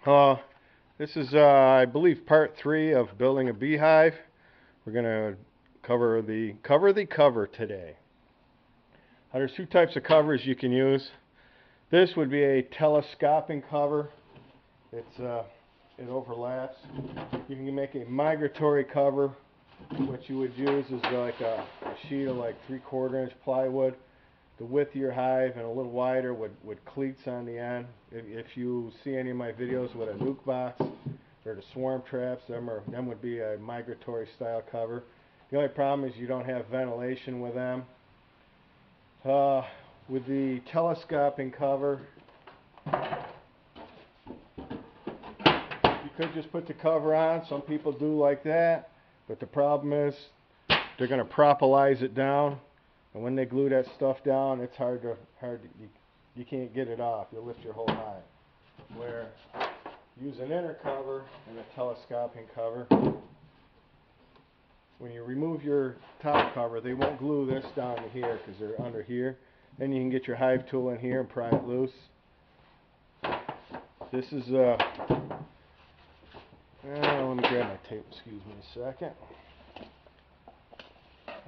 Uh, this is, I believe, part 3 of building a beehive. We're going to cover the cover today. There's 2 types of covers you can use. This would be a telescoping cover. It overlaps. You can make a migratory cover. What you would use is like a sheet of like 3/4 inch plywood, the width of your hive, and a little wider with cleats on the end. If you see any of my videos with a nuke box or the swarm traps, them would be a migratory style cover. The only problem is you don't have ventilation with them. With the telescoping cover, you could just put the cover on. Some people do like that, but the problem is they're going to propolize it down, and when they glue that stuff down, it's you can't get it off. You'll lift your whole hive. Where use an inner cover and a telescoping cover. When you remove your top cover, they won't glue this down to here because they're under here. Then you can get your hive tool in here and pry it loose. This is let me grab my tape. Excuse me a second.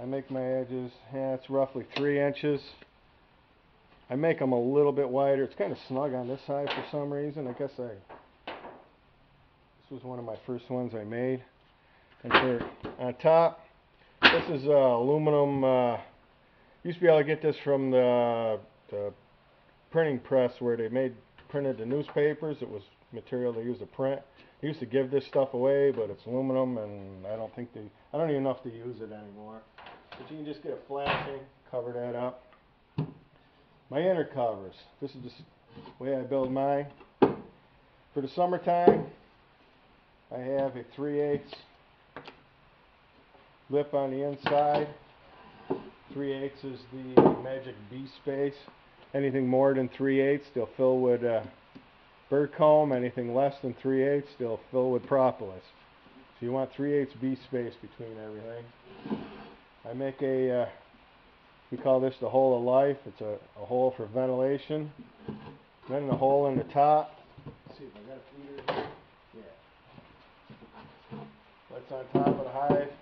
I make my edges. Yeah, it's roughly 3 inches. I make them a little bit wider. It's kind of snug on this side for some reason. I guess this was one of my first ones I made. And for on top, this is aluminum. Used to be able to get this from the printing press where they printed the newspapers. It was material they used to print. They used to give this stuff away, but it's aluminum, and I don't even know if they use it anymore. But you can just get a flashing, cover that up. My inner covers. This is the way I build mine. For the summertime, I have a 3/8 lip on the inside. 3/8 is the magic bee space. Anything more than 3/8 they'll fill with bird comb. Anything less than 3/8 they'll fill with propolis. So you want 3/8 bee space between everything. I make we call this the hole of life. It's a hole for ventilation. Then the hole in the top. Let's see if I got a feeder here. Yeah. That's on top of the hive.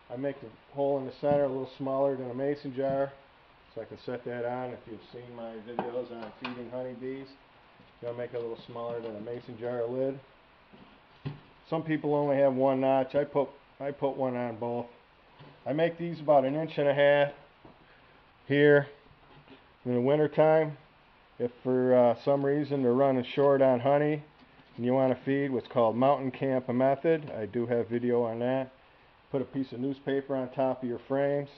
I make the hole in the center a little smaller than a mason jar, so I can set that on. If you've seen my videos on feeding honeybees, you'll make it a little smaller than a mason jar lid. Some people only have one notch. I put one on both. I make these about 1.5 inches here. In the winter time, if for some reason they're running short on honey and you want to feed what's called mountain camp method, I do have video on that. Put a piece of newspaper on top of your frames.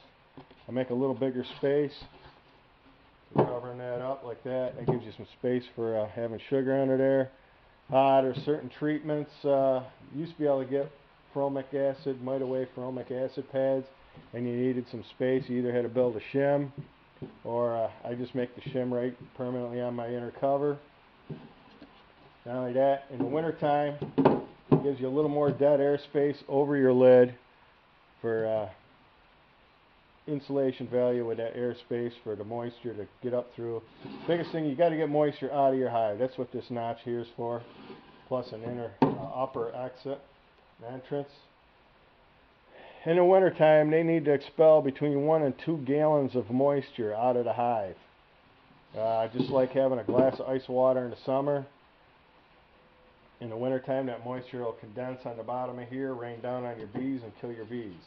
I make a little bigger space, covering that up like that. That gives you some space for having sugar under there. There's certain treatments. You used to be able to get formic acid, Mitaway formic acid pads, and you needed some space. You either had to build a shim, or I just make the shim right permanently on my inner cover. Not only that, in the winter time, it gives you a little more dead air space over your lid for insulation value with that air space for the moisture to get up through. Biggest thing, you got to get moisture out of your hive. That's what this notch here is for, plus an inner upper exit entrance. In the wintertime, they need to expel between 1 and 2 gallons of moisture out of the hive. Just like having a glass of ice water in the summer. In the wintertime, that moisture will condense on the bottom of here, rain down on your bees, and kill your bees.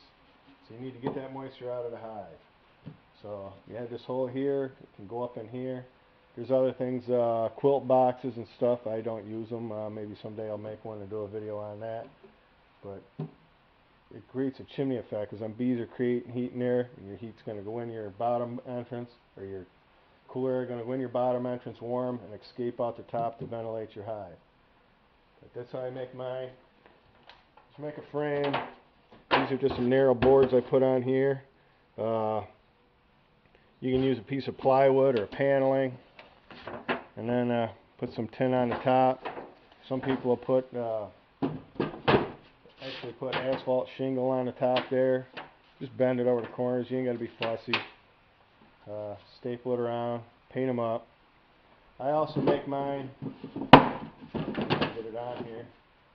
So you need to get that moisture out of the hive. So you have this hole here. It can go up in here. There's other things, quilt boxes and stuff. I don't use them. Maybe someday I'll make one and do a video on that. But it creates a chimney effect because them bees are creating heat in there, and your heat's going to go in your bottom entrance, or your cooler air going to go in your bottom entrance warm and escape out the top to ventilate your hive. But that's how I make mine. Just make a frame. These are just some narrow boards I put on here. You can use a piece of plywood or paneling, and then put some tin on the top. Some people will actually put asphalt shingle on the top there. Just bend it over the corners. You ain't got to be fussy. Staple it around, paint them up. I also make mine. Get it on. here.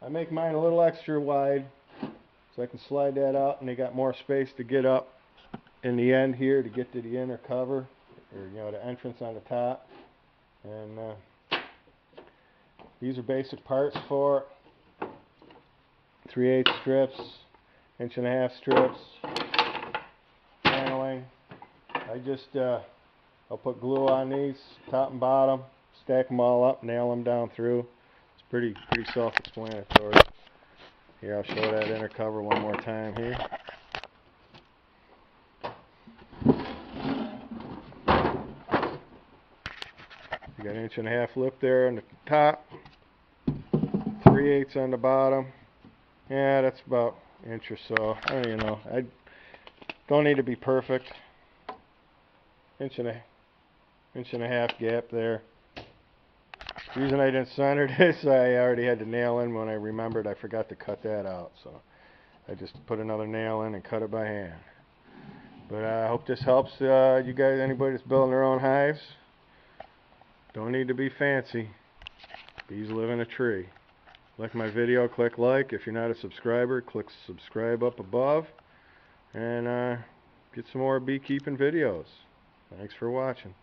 I make mine a little extra wide so I can slide that out, and they got more space to get up in the end here to get to the inner cover, or the entrance on the top. And these are basic parts for 3/8 strips, 1.5 strips, paneling. I just I'll put glue on these top and bottom, stack them all up, nail them down through. It's pretty self-explanatory. Here, I'll show that inner cover one more time here. You got 1.5 lip there on the top, 3/8 on the bottom. Yeah, that's about an inch or so. I don't need to be perfect. 1.5 gap there. The reason I didn't center this, I already had the nail in. When I remembered, I forgot to cut that out, so I just put another nail in and cut it by hand. But I hope this helps you guys, anybody that's building their own hives. Don't need to be fancy. Bees live in a tree. Like my video, click like. If you're not a subscriber, click subscribe up above. And get some more beekeeping videos. Thanks for watching.